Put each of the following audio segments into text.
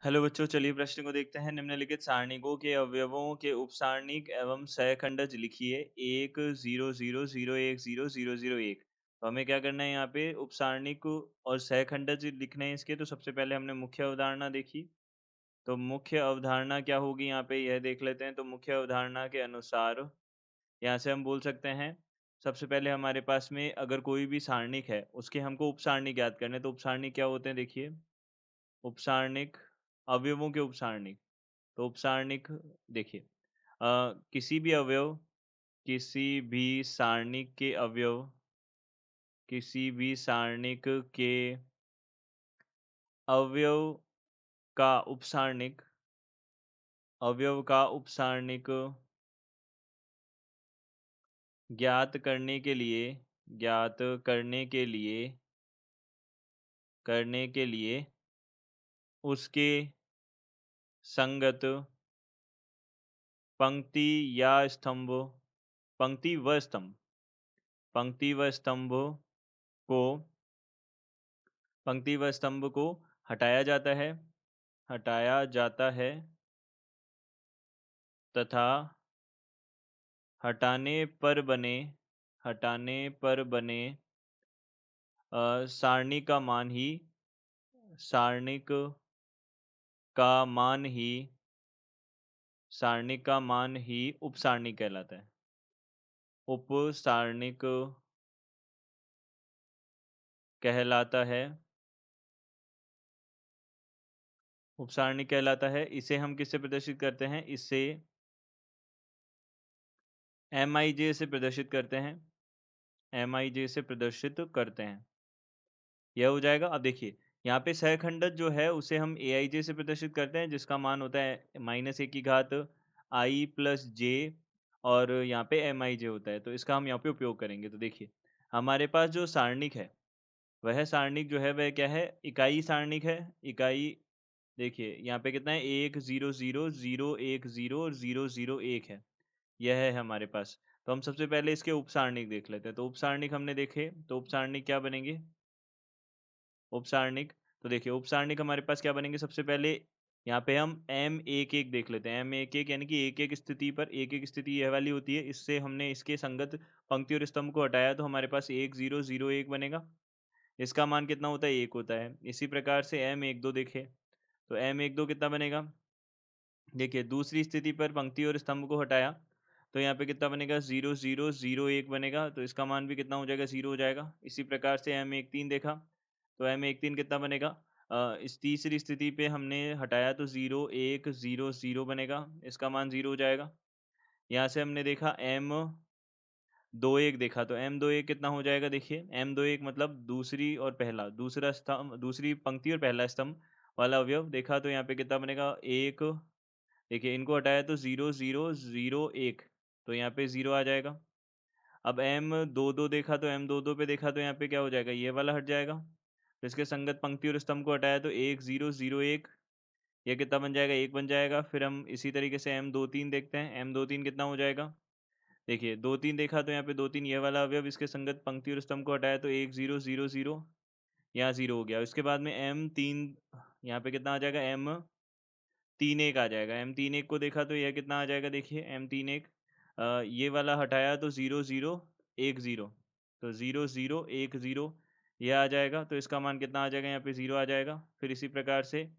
Hello बच्चों, चलिए प्रश्न को देखते हैं। निम्नलिखित सारणिकों के अवयवों के उपसारणिक एवं सहखंडज लिखिए। 1 0 0 0 1 0 0 0 1। तो हमें क्या करना है, यहाँ पे उपसारणिक और सहखंडज लिखने हैं इसके। तो सबसे पहले हमने मुख्य अवधारणा देखी। तो मुख्य अवधारणा क्या होगी यहाँ पे, यह देख लेते हैं। तो मुख्य अवधारणा के अनुसार यहाँ से हम बोल सकते हैं, सबसे पहले हमारे पास में अगर कोई भी सारणिक है उसके हमको उपसारणिक ज्ञात करने। तो उपसारणिक क्या होते हैं, देखिए। उपसारणिक, अवयवों के उपसारणिक। तो उपसारणिक देखिए, किसी भी अवयव, किसी भी सारणिक के अवयव, किसी भी सारणिक के अवयव का उपसारणिक, अवयव का उपसारणिक ज्ञात करने के लिए, ज्ञात करने के लिए, करने के लिए उसके संगत पंक्ति या स्तंभ, पंक्ति व स्तंभ, पंक्ति व स्तंभ को, पंक्ति व स्तंभ को हटाया जाता है, हटाया जाता है तथा हटाने पर बने, हटाने पर बने सारणी का मान ही, सारणिक का मान ही, सारणिक का मान ही उपसारणिक कहलाता है। उपसारणिक कहलाता है, उपसारणिक कहलाता है। इसे हम किससे प्रदर्शित करते हैं, इसे MIJ से प्रदर्शित करते हैं, MIJ से प्रदर्शित करते हैं। यह हो जाएगा। अब देखिए, यहाँ पे सहखंडज जो है उसे हम AIJ से प्रदर्शित करते हैं, जिसका मान होता है -1 की घात I+J, और यहाँ पे MIJ होता है। तो इसका हम यहाँ पे उपयोग करेंगे। तो देखिए, हमारे पास जो सारणिक है, वह सारणिक जो है वह क्या है, इकाई सारणिक है। इकाई देखिए, यहाँ पे कितना है, 1 0 0 0 1 0 और 0 0 1 है। यह है हमारे पास। तो हम सबसे पहले इसके उपसारणिक देख लेते हैं। तो उपसारणिक हमने देखे, तो उपसारणिक क्या बनेंगे, उपसारणिक। तो देखिए, उपसारणिक हमारे पास क्या बनेंगे, सबसे पहले यहाँ पे हम M11 देख लेते हैं। M11 यानी कि एक एक स्थिति पर, एक एक स्थिति यह वाली होती है। इससे हमने इसके संगत पंक्ति और स्तंभ को हटाया, तो हमारे पास 1 0 0 1 बनेगा। इसका मान कितना होता है, 1 होता है। इसी प्रकार से M12 देखे, तो M12 कितना बनेगा, देखिए दूसरी स्थिति पर पंक्ति और स्तंभ को हटाया, तो यहाँ पे कितना बनेगा, 0 0 0 1 बनेगा। तो इसका मान भी कितना हो जाएगा, 0 हो जाएगा। इसी प्रकार से M13 देखा, तो M13 कितना बनेगा, इस तीसरी स्थिति पे हमने हटाया, तो 0 1 0 0 बनेगा। इसका मान 0 हो जाएगा। यहाँ से हमने देखा M21 देखा, तो M21 कितना हो जाएगा, देखिए M21 मतलब दूसरी और पहला, दूसरा स्तंभ, दूसरी पंक्ति और पहला स्तंभ वाला अवयव देखा। तो यहाँ पे कितना बनेगा, एक, देखिए इनको हटाया तो 0 0 0 1, तो यहाँ पे 0 आ जाएगा। अब M22 देखा, तो M22 पे देखा, तो यहाँ पे क्या हो जाएगा, ये वाला हट जाएगा। तो इसके संगत पंक्ति और स्तंभ को हटाया, तो 1 0 0 1, ये कितना बन जाएगा, 1 बन जाएगा। फिर हम इसी तरीके से M23 देखते हैं। M23 कितना हो जाएगा, देखिए 23 देखा, तो यहाँ पे 23 ये वाला अवयव, इसके संगत पंक्ति और स्तंभ को हटाया, तो 1 0 0 0, यहाँ 0 हो गया। उसके बाद में M3, यहाँ पे कितना आ जाएगा, M31 आ जाएगा। M31 को देखा, तो यह कितना आ जाएगा, देखिए M31, ये वाला हटाया, तो 0 0 1 0, तो 0 0 1 0 यह आ जाएगा। तो इसका मान कितना आ जाएगा, यहाँ पे 0 आ जाएगा। फिर इसी प्रकार से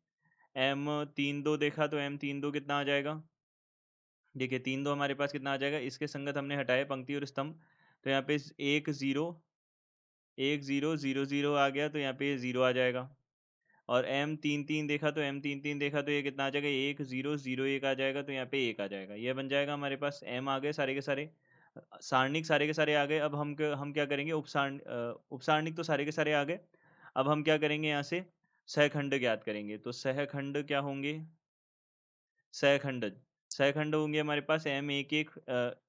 M32 देखा, तो M32 कितना आ जाएगा, देखिए 32 हमारे पास कितना आ जाएगा, इसके संगत हमने हटाए पंक्ति और स्तंभ, तो यहाँ पे 1 0 1 0 0 0 आ गया, तो यहाँ पे 0 आ जाएगा। और M33 देखा, तो M33 देखा, तो ये कितना आ जाएगा, 1 0 0 1 आ जाएगा, तो यहाँ पे 1 आ जाएगा। ये बन जाएगा हमारे पास। M आ गए सारे के सारे, सारणिक सारे के सारे आ गए। अब हम क्या करेंगे, उपसारणिक तो सारे के सारे आ गए। अब हम क्या करेंगे, यहाँ से सहखंड ज्ञात करेंगे। तो सहखंड क्या होंगे, सहखंडज, सहखंड होंगे हमारे पास M11,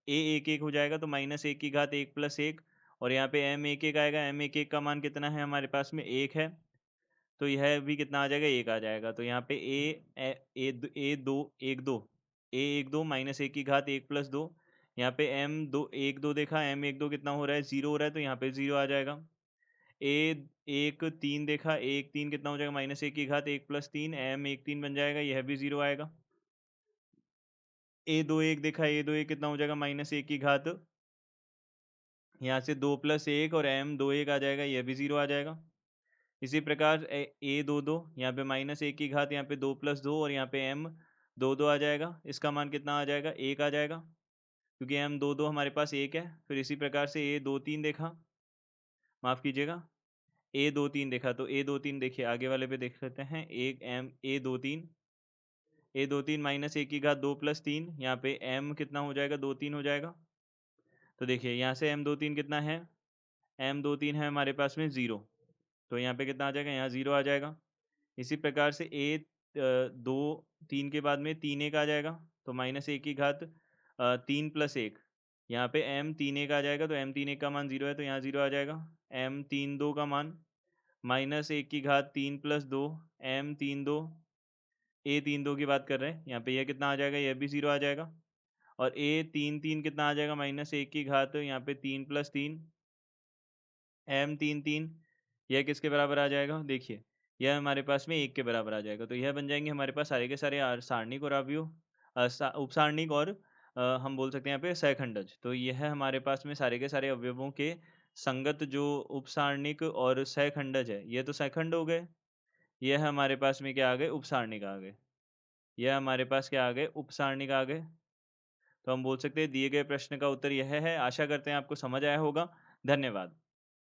A11 हो जाएगा, तो -1 की घात 1+1, और यहाँ पे M11 आएगा। M11 का मान कितना है, हमारे पास में 1 है, तो यह भी कितना आ जाएगा, 1 आ जाएगा। तो यहाँ पे A12 -1 की घात 1+2, यहाँ पे M12 देखा, M12 कितना हो रहा है, 0 हो रहा है, तो यहाँ पे 0 आ जाएगा। ए 1 3 देखा, 1 3 कितना हो जाएगा -1 की घात 1 + 3 m 1 3 बन जाएगा, यह भी 0 आएगा। ए 2 1 देखा, ए 2 1 कितना हो जाएगा -1 की घात, यहाँ से 2 + 1 और m 2 1 आ जाएगा, यह भी 0 आ जाएगा। इसी प्रकार ए 2 2 यहाँ पे -1 की घात, यहाँ पे 2 + 2 और यहाँ पे m 2 2 आ जाएगा। इसका मान कितना आ जाएगा? 1 आ जाएगा, क्योंकि m 2 2 हमारे पास 1 है। फिर इसी प्रकार से ए 2 3 देखा, माफ़ कीजिएगा, ए 2 3 देखा, तो ए 2 3 देखिए आगे वाले पे देख लेते हैं। एक m ए 2 3 -1 की घात 2 + 3, यहाँ पे m कितना हो जाएगा? 2 3 हो जाएगा। तो देखिए यहाँ से m 2 3 कितना है? m 2 3 है हमारे पास में 0, तो यहाँ पे कितना आ जाएगा? यहाँ 0 आ जाएगा। इसी प्रकार से ए 2 3 के बाद में 3 1 आ जाएगा, तो -1 की घात 3 + 1, यहाँ पे m 3 1 आ जाएगा, तो m 3 1 का मान 0 है, तो यहाँ 0 आ जाएगा। m 3 2 का मान -1 की घात 3 + 2, m 3 2, ए 3 2 की बात कर रहे हैं, यहाँ पे यह कितना आ जाएगा? यह भी 0 आ जाएगा। और ए 3 3 कितना आ जाएगा? -1 की घात, यहाँ पे 3 + 3, m 3 3, यह किसके बराबर आ जाएगा? देखिए, यह हमारे पास में 1 के बराबर आ जाएगा। तो यह बन जाएँगे हमारे पास सारे के सारे सारणिक और अवयव, उपसारणिक और हम बोल सकते हैं यहाँ पे सहखंडज। तो यह हमारे पास में सारे के सारे अवयवों के संगत जो उपसारणिक और सहखंडज है, ये तो सहखंड हो गए। यह हमारे पास में क्या आ गए? उपसारणिक आ गए। यह हमारे पास क्या आ गए? उपसारणिक आ गए। तो हम बोल सकते हैं दिए गए प्रश्न का उत्तर यह है। आशा करते हैं आपको समझ आया होगा। धन्यवाद।